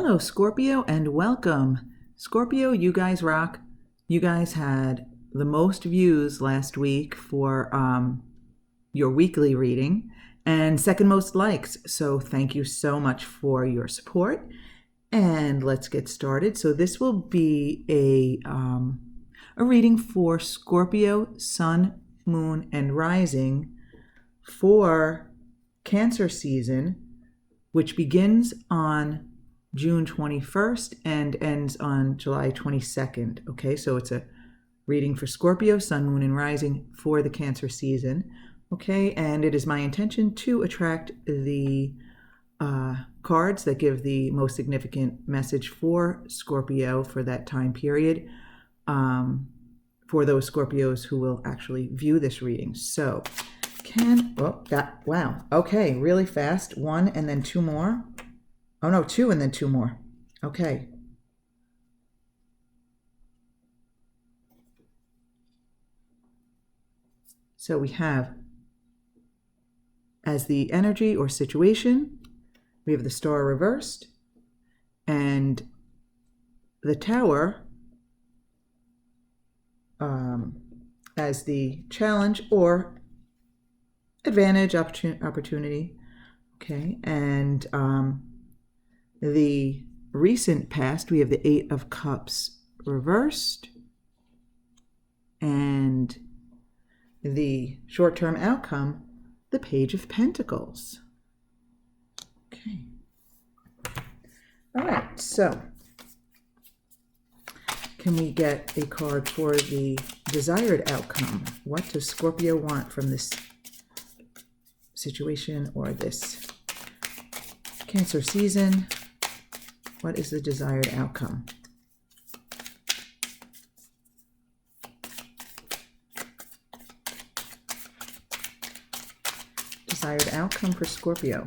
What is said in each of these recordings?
Hello, Scorpio, and welcome. Scorpio, you guys rock. You guys had the most views last week for your weekly reading and second most likes. So thank you so much for your support. And let's get started. So this will be a reading for Scorpio, Sun, Moon, and Rising for Cancer season, which begins on June 21st and ends on July 22nd. Okay, so it's a reading for Scorpio, Sun, Moon, and Rising for the Cancer season. Okay, and it is my intention to attract the cards that give the most significant message for Scorpio for that time period, for those Scorpios who will actually view this reading. So, wow, okay, really fast. One and then two more. Oh no, two and then two more. Okay. So we have, as the energy or situation, we have the star reversed and the tower as the challenge or advantage, opportunity. Okay, and the recent past, we have the Eight of Cups reversed, and the short-term outcome, the Page of Pentacles. Okay. All right, so can we get a card for the desired outcome? What does Scorpio want from this situation or this Cancer season? What is the desired outcome? Desired outcome for Scorpio.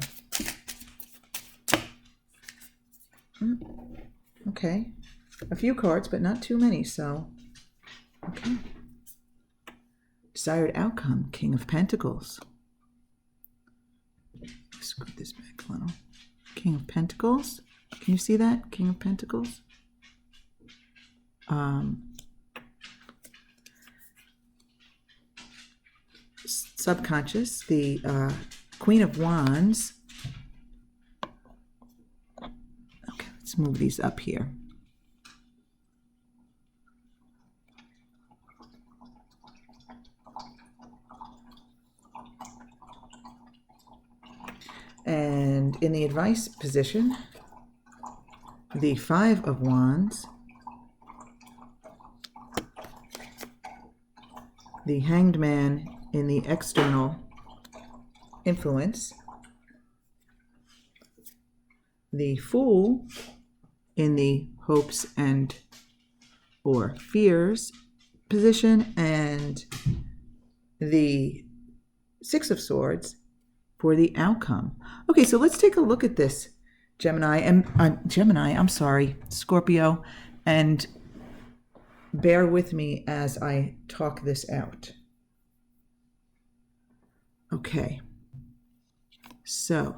Okay. A few cards, but not too many, so. Okay. Desired outcome, King of Pentacles. Screw this back a little. King of Pentacles. Can you see that? King of Pentacles. Subconscious, the Queen of Wands. Okay, let's move these up here. And in the advice position, the Five of Wands, the Hanged Man in the external influence, the Fool in the hopes and or fears position, and the Six of Swords for the outcome. Okay, so let's take a look at this, Scorpio, and bear with me as I talk this out. Okay, so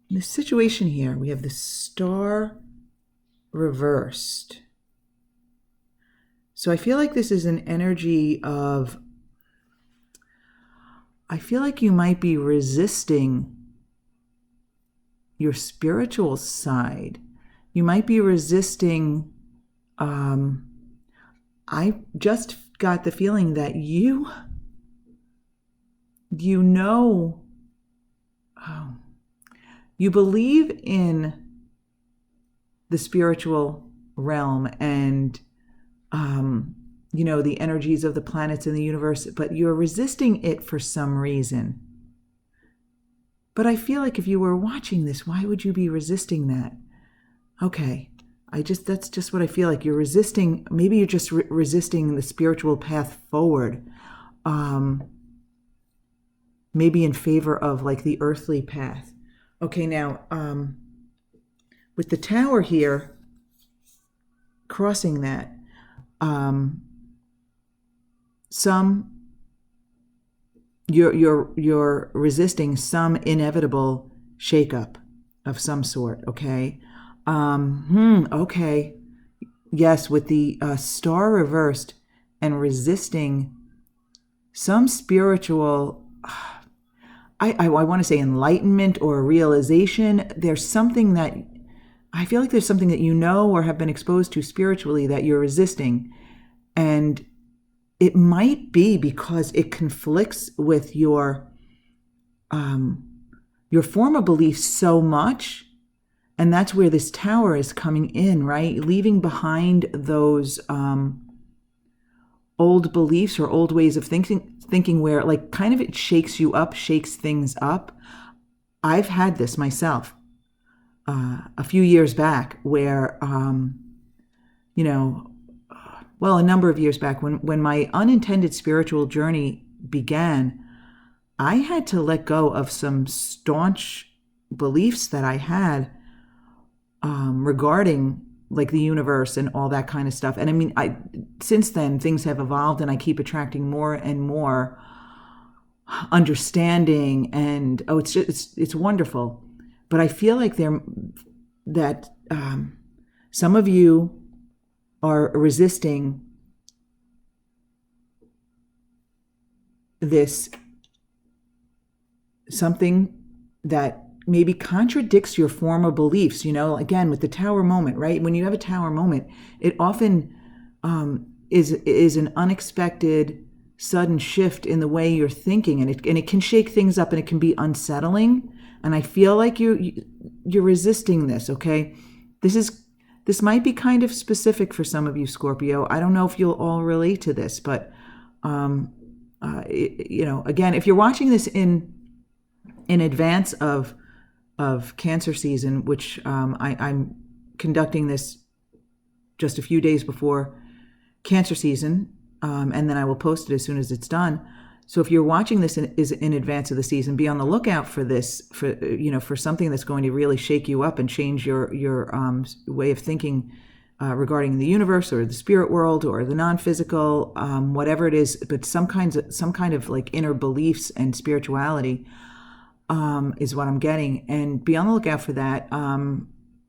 in the situation here, we have the star reversed. So I feel like this is an energy of, I feel like you might be resisting your spiritual side. You might be resisting, I just got the feeling that you believe in the spiritual realm and, the energies of the planets in the universe, but you're resisting it for some reason. But I feel like if you were watching this, why would you be resisting that? Okay, that's just what I feel like. You're resisting, maybe you're just resisting the spiritual path forward. Maybe in favor of like the earthly path. Okay, now, with the Tower here, crossing that, you're resisting some inevitable shakeup. of some sort. Okay. Okay. Yes, with the star reversed and resisting some spiritual, I want to say enlightenment or realization. There's something that I feel like there's something that you know or have been exposed to spiritually that you're resisting. And it might be because it conflicts with your former beliefs so much. And that's where this tower is coming in, right? Leaving behind those old beliefs or old ways of thinking where like kind of it shakes you up, shakes things up. I've had this myself a few years back where, well, a number of years back when my unintended spiritual journey began, I had to let go of some staunch beliefs that I had regarding like the universe and all that kind of stuff. And I mean, since then things have evolved, and I keep attracting more and more understanding, and it's wonderful. But I feel like some of you are resisting this something that maybe contradicts your former beliefs. Again, with the tower moment, right? When you have a tower moment, it often is an unexpected sudden shift in the way you're thinking, and it can shake things up, and it can be unsettling. And I feel like you're resisting this. Okay, this might be kind of specific for some of you, Scorpio. I don't know if you'll all relate to this, but again, if you're watching this in advance of Cancer season, which I'm conducting this just a few days before Cancer season, and then I will post it as soon as it's done. So if you're watching this in advance of the season, be on the lookout for this, for something that's going to really shake you up and change your way of thinking regarding the universe or the spirit world or the non-physical, whatever it is, but some kind of like inner beliefs and spirituality is what I'm getting. And be on the lookout for that.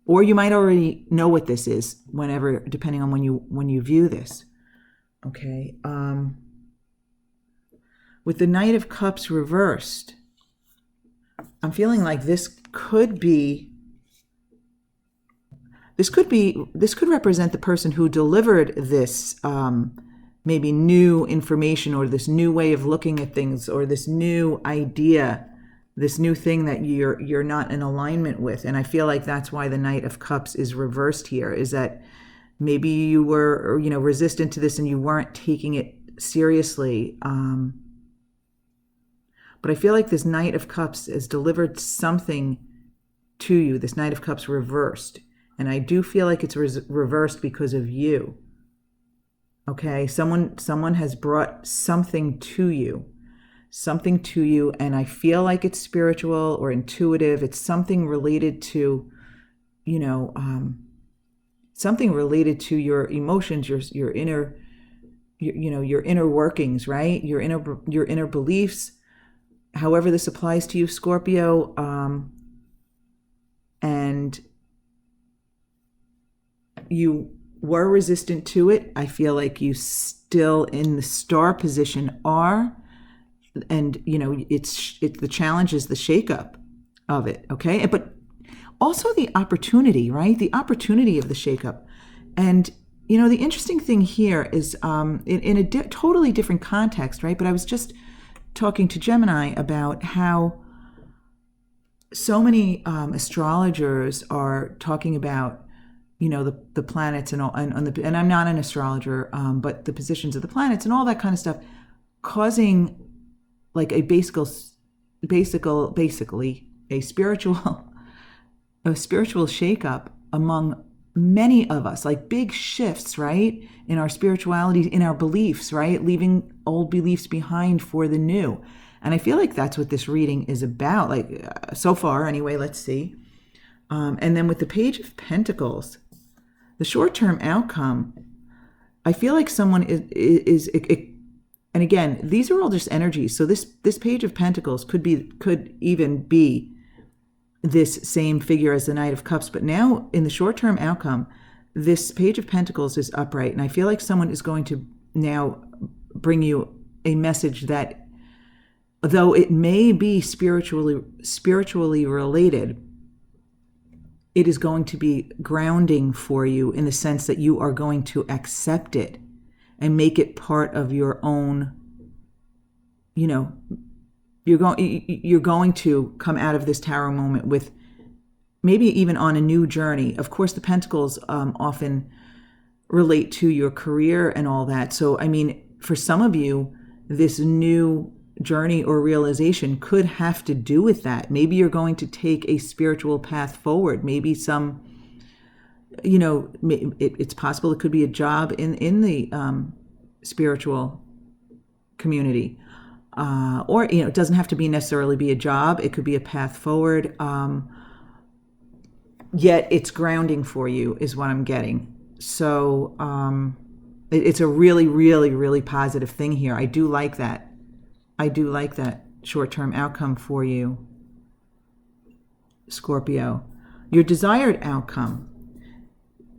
Or you might already know what this is whenever, depending on when you view this. Okay. With the Knight of Cups reversed, I'm feeling like this could represent the person who delivered this maybe new information, or this new way of looking at things, or this new idea, this new thing that you're not in alignment with. And I feel like that's why the Knight of Cups is reversed here, is that maybe you were resistant to this and you weren't taking it seriously. But I feel like this Knight of Cups has delivered something to you, this Knight of Cups reversed. And I do feel like it's reversed because of you. Okay, someone has brought something to you, and I feel like it's spiritual or intuitive. It's something related to, something related to your emotions, your inner, your inner workings, right? Your inner beliefs. However this applies to you, Scorpio, and you were resistant to it. I feel like you still in the star position are, and it's the challenge is the shakeup of it. Okay, but also the opportunity, right? The opportunity of the shakeup. And the interesting thing here is in a totally different context, right? But I was just talking to Gemini about how so many astrologers are talking about the planets and all, and I'm not an astrologer, but the positions of the planets and all that kind of stuff, causing like a basically a spiritual shakeup among many of us, like big shifts, right, in our spirituality, in our beliefs, right, leaving old beliefs behind for the new. And I feel like that's what this reading is about, like so far anyway. Let's see. And then with the Page of Pentacles, the short-term outcome, I feel like someone is and again, these are all just energies. So this Page of Pentacles could even be this same figure as the Knight of Cups. But now in the short-term outcome, this Page of Pentacles is upright. And I feel like someone is going to now bring you a message that, though it may be spiritually related, it is going to be grounding for you in the sense that you are going to accept it and make it part of your own, you're going to come out of this tarot moment with maybe even on a new journey. Of course, the Pentacles often relate to your career and all that. So, I mean, for some of you, this new journey or realization could have to do with that. Maybe you're going to take a spiritual path forward. Maybe some, it's possible it could be a job in the spiritual community. Or, it doesn't have to be necessarily be a job. It could be a path forward. Yet it's grounding for you is what I'm getting. So it's a really, really, really positive thing here. I do like that. I do like that short-term outcome for you, Scorpio. Your desired outcome,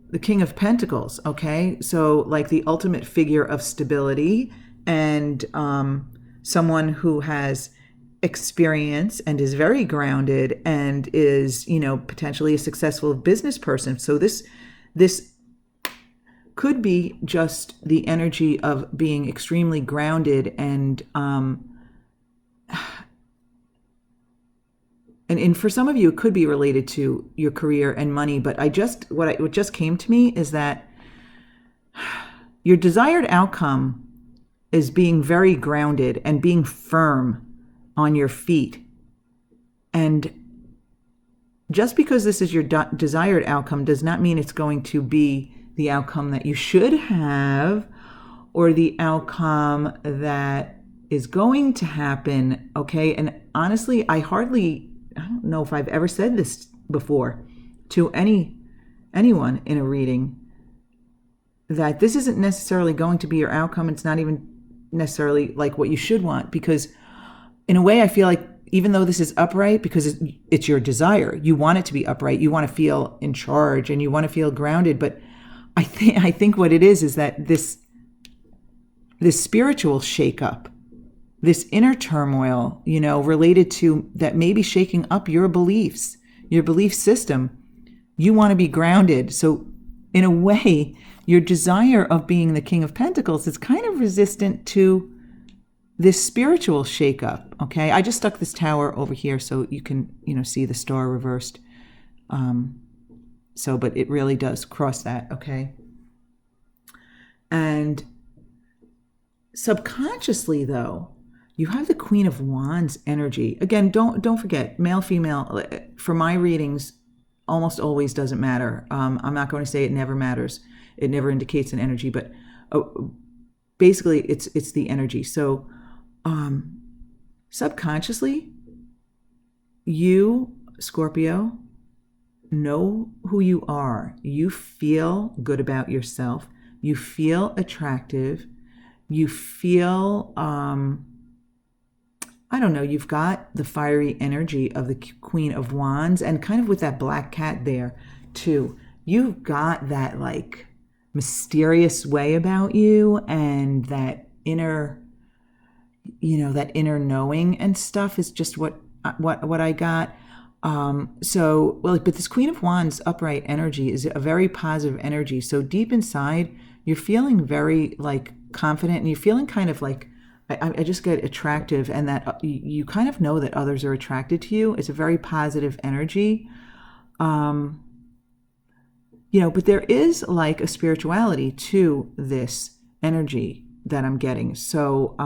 the King of Pentacles, okay? So like the ultimate figure of stability and someone who has experience and is very grounded and is, potentially a successful business person. So this could be just the energy of being extremely grounded and for some of you, it could be related to your career and money. But what just came to me is that your desired outcome is being very grounded and being firm on your feet. And just because this is your desired outcome does not mean it's going to be the outcome that you should have or the outcome that is going to happen, okay? And honestly, I don't know if I've ever said this before to anyone in a reading, that this isn't necessarily going to be your outcome. It's not even necessarily like what you should want, because in a way I feel like even though this is upright, because it's your desire, you want it to be upright, you want to feel in charge and you want to feel grounded. But I think what it is that this spiritual shakeup, this inner turmoil, related to that, maybe shaking up your beliefs, your belief system, you want to be grounded. So in a way, your desire of being the King of Pentacles is kind of resistant to this spiritual shakeup, okay? I just stuck this tower over here so you can, see the star reversed. But it really does cross that, okay? And subconsciously, though, you have the Queen of Wands energy. Again, don't forget, male, female, for my readings, almost always doesn't matter. I'm not going to say it never matters. It never indicates an energy, but basically it's the energy. So subconsciously, you, Scorpio, know who you are. You feel good about yourself. You feel attractive. You feel, you've got the fiery energy of the Queen of Wands, and kind of with that black cat there too. You've got that like mysterious way about you, and that inner knowing and stuff is just what I got. But this Queen of Wands upright energy is a very positive energy. So deep inside, you're feeling very like confident, and you're feeling kind of like, I just get attractive, and that you kind of know that others are attracted to you. It's a very positive energy. But there is like a spirituality to this energy that I'm getting. So,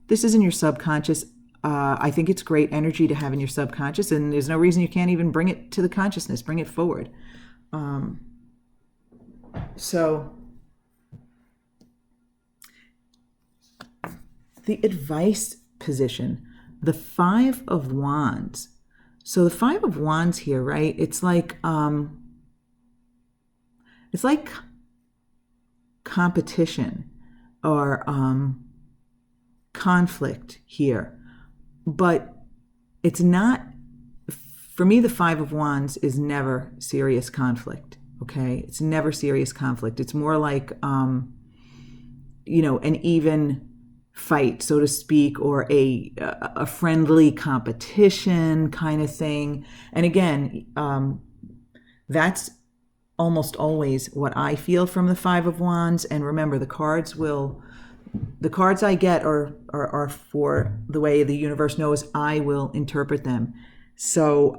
this is in your subconscious. I think it's great energy to have in your subconscious, and there's no reason you can't even bring it to the consciousness, bring it forward. The advice position, the Five of Wands. So the Five of Wands here, right? It's like competition or conflict here. But it's not, for me, the Five of Wands is never serious conflict. Okay. It's never serious conflict. It's more like, an even fight, so to speak, or a friendly competition kind of thing. And again, that's almost always what I feel from the Five of Wands. And remember, the cards I get are for the way the universe knows I will interpret them. So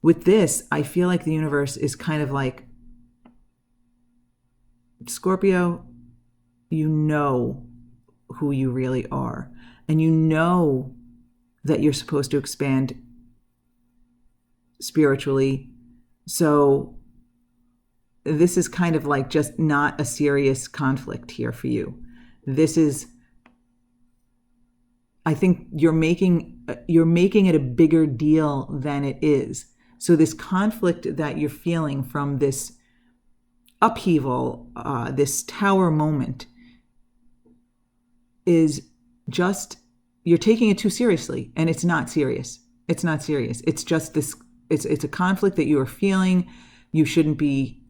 with this, I feel like the universe is kind of like, Scorpio, you know who you really are. And you know that you're supposed to expand spiritually. So this is kind of like just not a serious conflict here for you. This is, I think you're making it a bigger deal than it is. So this conflict that you're feeling from this upheaval, this tower moment, is just, you're taking it too seriously, and it's not serious. It's not serious. It's just this, it's a conflict that you are feeling. You shouldn't be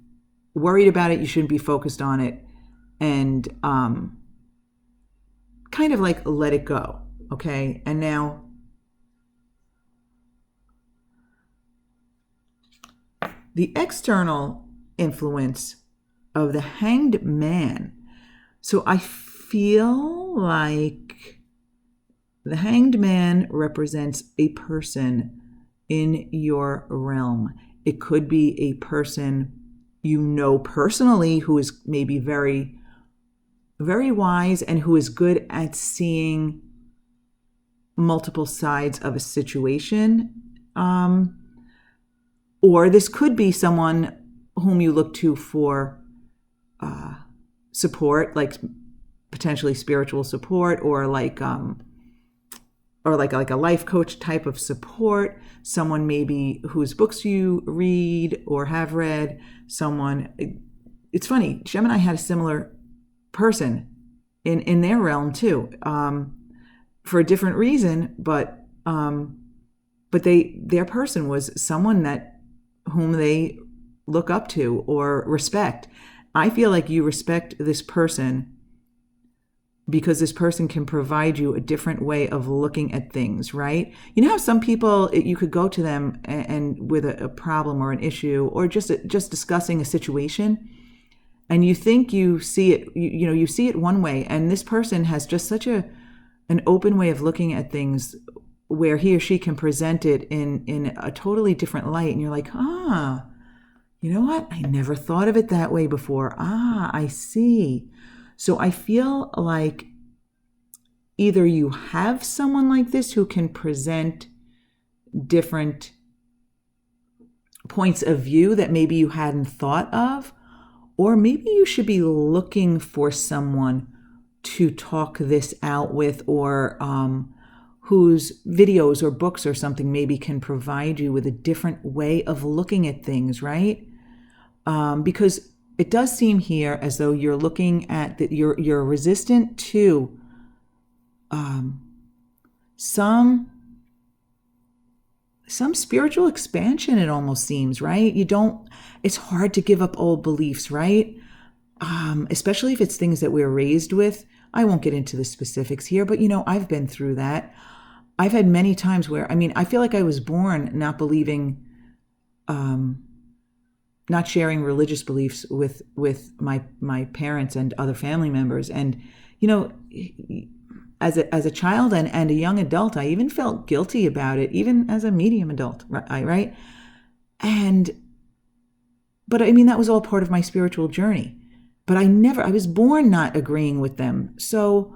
worried about it. You shouldn't be focused on it. And kind of like let it go. Okay. And now the external influence of the Hanged Man. So I feel like the Hanged Man represents a person in your realm. It could be a person you know personally who is maybe very, very wise and who is good at seeing multiple sides of a situation. Or this could be someone whom you look to for support, like potentially spiritual support, or like a life coach type of support. Someone maybe whose books you read or have read. Someone, it's funny, Gemini had a similar person in their realm too, for a different reason, but their person was someone whom they look up to or respect. I feel like you respect this person because this person can provide you a different way of looking at things, right? You know how some people, you could go to them and with a problem or an issue, or just discussing a situation, and you think you see it, you see it one way, and this person has just such an open way of looking at things where he or she can present it in a totally different light, and you're like, you know what? I never thought of it that way before. I see. So I feel like either you have someone like this who can present different points of view that maybe you hadn't thought of, or maybe you should be looking for someone to talk this out with, or whose videos or books or something maybe can provide you with a different way of looking at things, right? Because it does seem here as though you're looking at that you're resistant to some spiritual expansion. It almost seems, right? It's hard to give up old beliefs, right? Especially if it's things that we're raised with. I won't get into the specifics here, but I've been through that. I've had many times where, I feel like I was born not believing, not sharing religious beliefs with my parents and other family members. And, as a child and a young adult, I even felt guilty about it, even as a medium adult, right? But that was all part of my spiritual journey. But I was born not agreeing with them. So,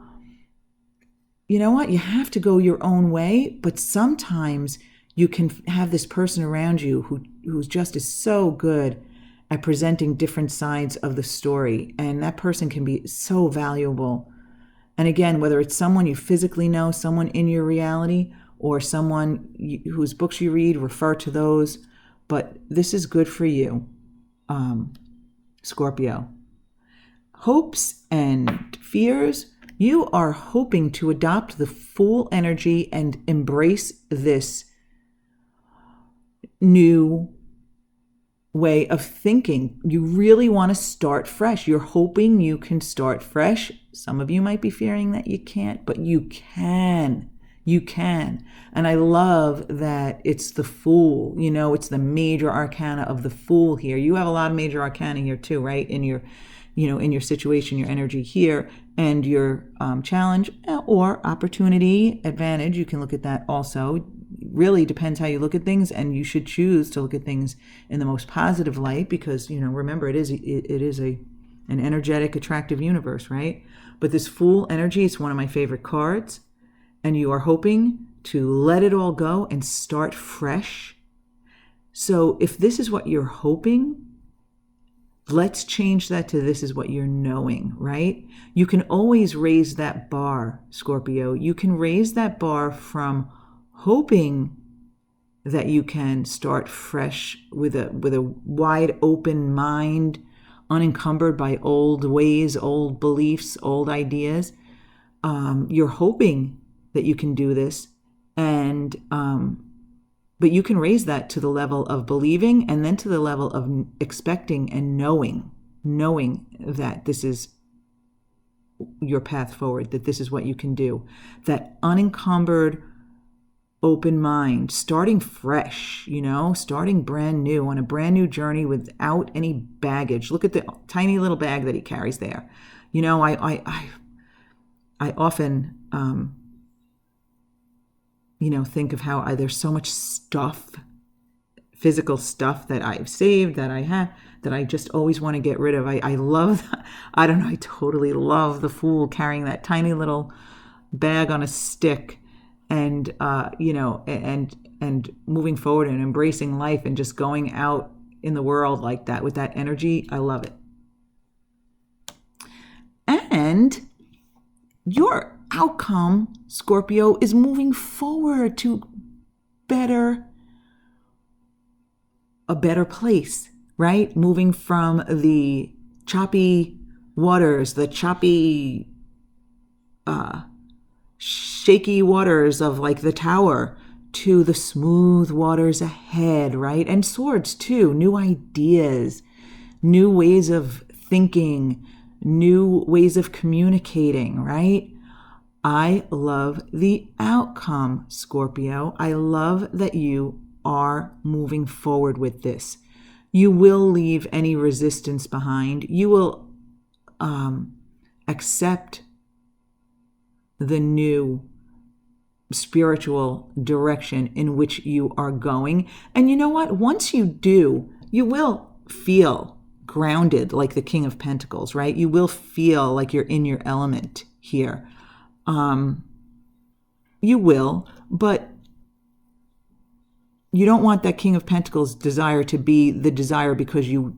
you know what? You have to go your own way, but sometimes you can have this person around you who's just is so good at presenting different sides of the story. And that person can be so valuable. And again, whether it's someone you physically know, someone in your reality, or someone whose books you read, refer to those. But this is good for you, Scorpio. Hopes and fears You are hoping to adopt the Fool energy and embrace this new way of thinking. You really want to start fresh. You're hoping you can start fresh. Some of you might be fearing that you can't, but you can. You can. And I love that it's the Fool. You know, it's the major arcana of the Fool here. You have a lot of major arcana here too, right? In your, in your situation, your energy here, and your challenge or opportunity, advantage. You can look at that also. Really depends how you look at things, and you should choose to look at things in the most positive light because, remember, it is an energetic, attractive universe, right? But this Fool energy is one of my favorite cards, and you are hoping to let it all go and start fresh. So if this is what you're hoping, let's change that to this is what you're knowing, right? You can always raise that bar, Scorpio. You can raise that bar from hoping that you can start fresh with a wide open mind, unencumbered by old ways, old beliefs, old ideas. You're hoping that you can do this, and but you can raise that to the level of believing, and then to the level of expecting and knowing that this is your path forward, that this is what you can do. That unencumbered, open mind, starting fresh, starting brand new on a brand new journey without any baggage. Look at the tiny little bag that he carries there. I often, think of how there's so much stuff, physical stuff that I've saved, that I have, that I just always want to get rid of. I love, I don't know, I totally love the Fool carrying that tiny little bag on a stick. And, and moving forward and embracing life and just going out in the world like that with that energy. I love it. And your outcome, Scorpio, is moving forward to a better place, right? Moving from the choppy waters, the choppy, shaky waters of like the tower to the smooth waters ahead, right? And swords too, new ideas, new ways of thinking, new ways of communicating, right? I love the outcome, Scorpio. I love that you are moving forward with this. You will leave any resistance behind. You will accept the new spiritual direction in which you are going. And you know what? Once you do, you will feel grounded like the King of Pentacles, right? You will feel like you're in your element here. You will, but you don't want that King of Pentacles desire to be the desire because you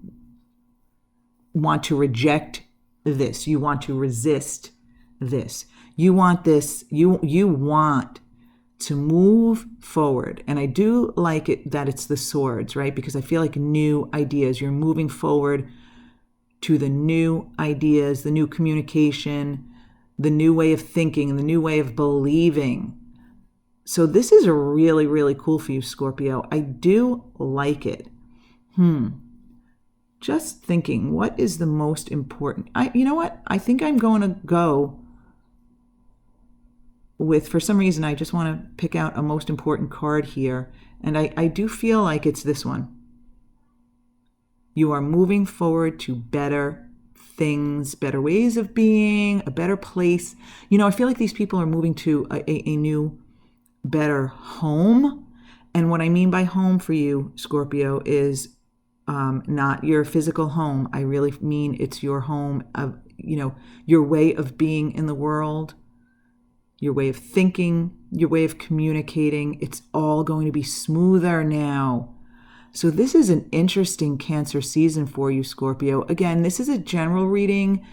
want to reject this. You want to resist this. You want this, you want to move forward. And I do like it that it's the swords, right? Because I feel like new ideas, you're moving forward to the new ideas, the new communication, the new way of thinking, the new way of believing. So this is really, really cool for you, Scorpio. I do like it. Just thinking, what is the most important? You know what? I think I'm going to go with, for some reason, I just want to pick out a most important card here. And I do feel like it's this one. You are moving forward to better things, better ways of being, a better place. I feel like these people are moving to a new, better home. And what I mean by home for you, Scorpio, is not your physical home. I really mean it's your home of, your way of being in the world, your way of thinking, your way of communicating. It's all going to be smoother now. So this is an interesting Cancer season for you, Scorpio. Again, this is a general reading,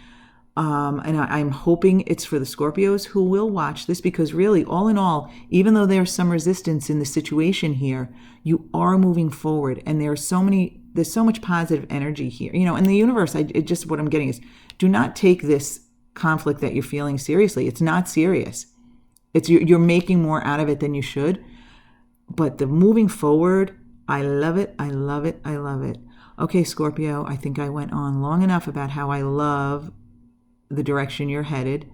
and I'm hoping it's for the Scorpios who will watch this, because really, all in all, even though there's some resistance in the situation here, you are moving forward, and there's so much positive energy here. And the universe, what I'm getting is, do not take this conflict that you're feeling seriously. It's not serious. It's you're making more out of it than you should. But the moving forward, I love it. I love it. I love it. Okay, Scorpio, I think I went on long enough about how I love the direction you're headed.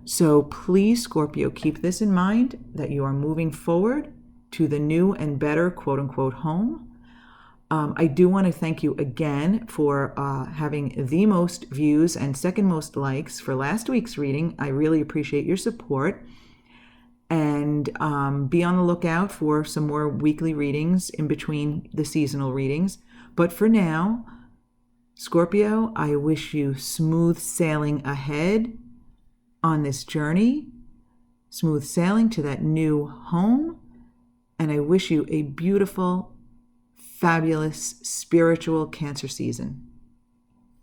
So please, Scorpio, keep this in mind, that you are moving forward to the new and better quote unquote home. I do want to thank you again for having the most views and second most likes for last week's reading. I really appreciate your support. And be on the lookout for some more weekly readings in between the seasonal readings. But for now, Scorpio, I wish you smooth sailing ahead on this journey, smooth sailing to that new home. And I wish you a beautiful, fabulous, spiritual Cancer season.